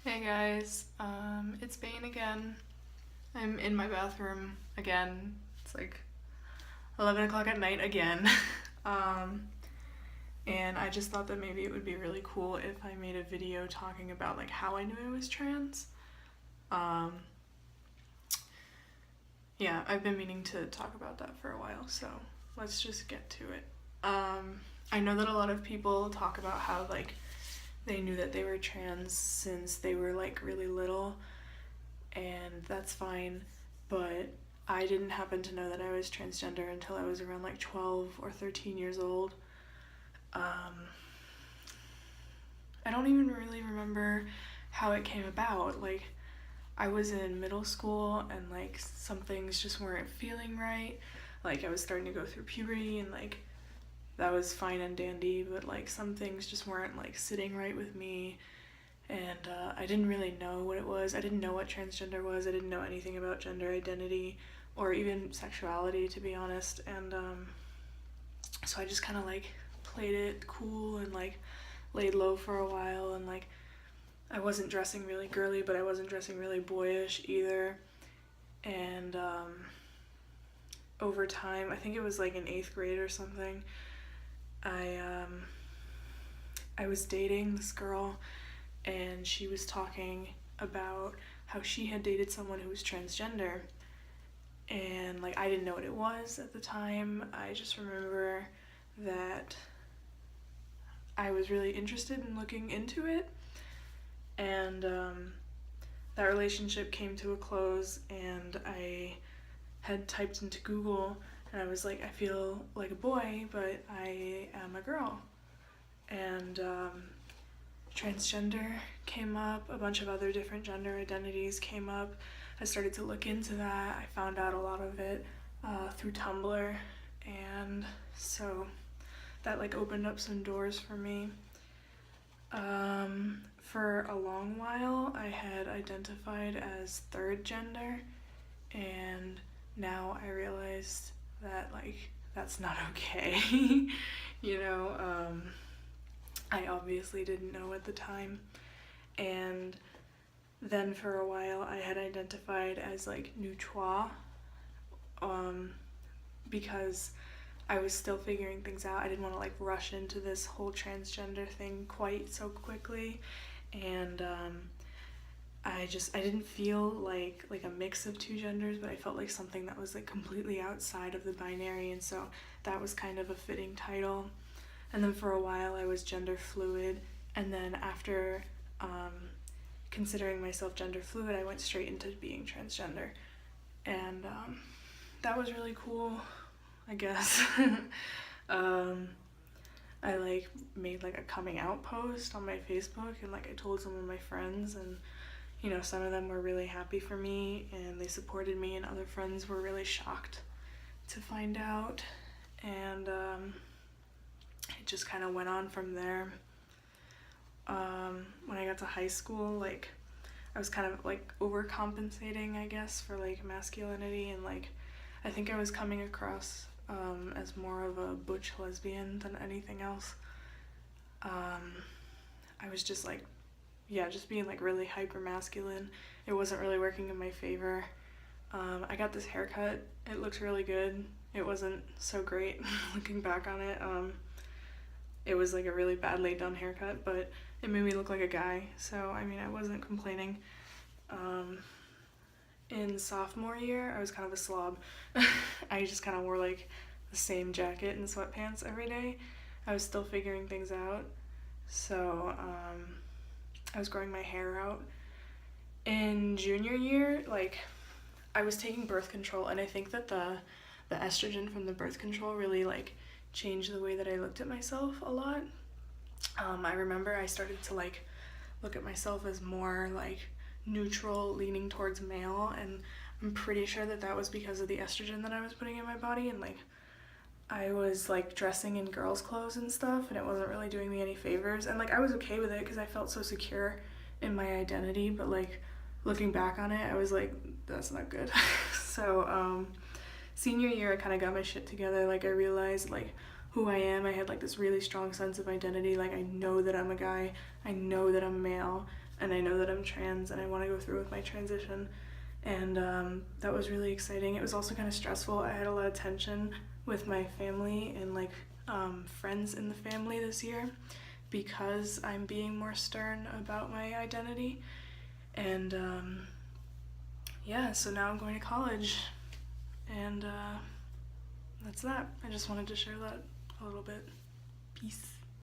Hey guys, it's Bane again. I'm in my bathroom again. It's like 11 o'clock at night again. um, and I just thought that maybe it would be really cool if I made a video talking about like how I knew I was trans. Um, yeah, I've been meaning to talk about that for a while, so let's just get to it. I know that a lot of people talk about how like they knew that they were trans since they were like really little, and that's fine, but I didn't happen to know that I was transgender until I was around like 12 or 13 years old. I don't even really remember how it came about. Like, I was in middle school and like some things just weren't feeling right. Like, I was starting to go through puberty and like that was fine and dandy, but like some things just weren't like sitting right with me, and I didn't really know what it was. I didn't know what transgender was. I didn't know anything about gender identity or even sexuality, to be honest. And so I just kind of like played it cool and like laid low for a while. And like I wasn't dressing really girly, but I wasn't dressing really boyish either. And over time, I think it was like in 8th grade or something, I I was dating this girl, and she was talking about how she had dated someone who was transgender, and like I didn't know what it was at the time. I just remember that I was really interested in looking into it, and that relationship came to a close, and I had typed into Google and I was like, I feel like a boy, but I am a girl. And transgender came up, a bunch of other different gender identities came up. I started to look into that. I found out a lot of it through Tumblr, and so that like opened up some doors for me. For a long while, I had identified as third gender, and now I realized that like that's not okay. you know, I obviously didn't know at the time, and then for a while I had identified as like neutral, because I was still figuring things out. I didn't want to like rush into this whole transgender thing quite so quickly, and I didn't feel like a mix of two genders, but I felt like something that was like completely outside of the binary, and so that was kind of a fitting title. And then for a while I was gender fluid, and then after considering myself gender fluid, I went straight into being transgender, and that was really cool, I guess. I like made like a coming out post on my Facebook, and like I told some of my friends, and you know, some of them were really happy for me and they supported me, and other friends were really shocked to find out. And it just kind of went on from there. When I got to high school, like I was kind of like overcompensating, I guess, for like masculinity, and like I think I was coming across as more of a butch lesbian than anything else. I was just like, yeah, just being like really hyper masculine. It wasn't really working in my favor. I got this haircut. It looked really good. It wasn't so great looking back on it. It was like a really badly done haircut, but it made me look like a guy. So, I mean, I wasn't complaining. In sophomore year, I was kind of a slob. I just kind of wore like the same jacket and sweatpants every day. I was still figuring things out. So, I was growing my hair out. In junior year, like I was taking birth control, and I think that the estrogen from the birth control really like changed the way that I looked at myself a lot. I remember I started to like look at myself as more like neutral, leaning towards male, and I'm pretty sure that that was because of the estrogen that I was putting in my body, and like I was like dressing in girls' clothes and stuff, and it wasn't really doing me any favors. And like I was okay with it because I felt so secure in my identity, but like looking back on it, I was like, that's not good. So senior year, I kind of got my shit together. Like I realized like who I am. I had like this really strong sense of identity. Like I know that I'm a guy. I know that I'm male. and I know that I'm trans and I want to go through with my transition. And that was really exciting. It was also kind of stressful. I had a lot of tension with my family and like friends in the family this year because I'm being more stern about my identity. And yeah, so now I'm going to college, and that's that. I just wanted to share that a little bit. Peace.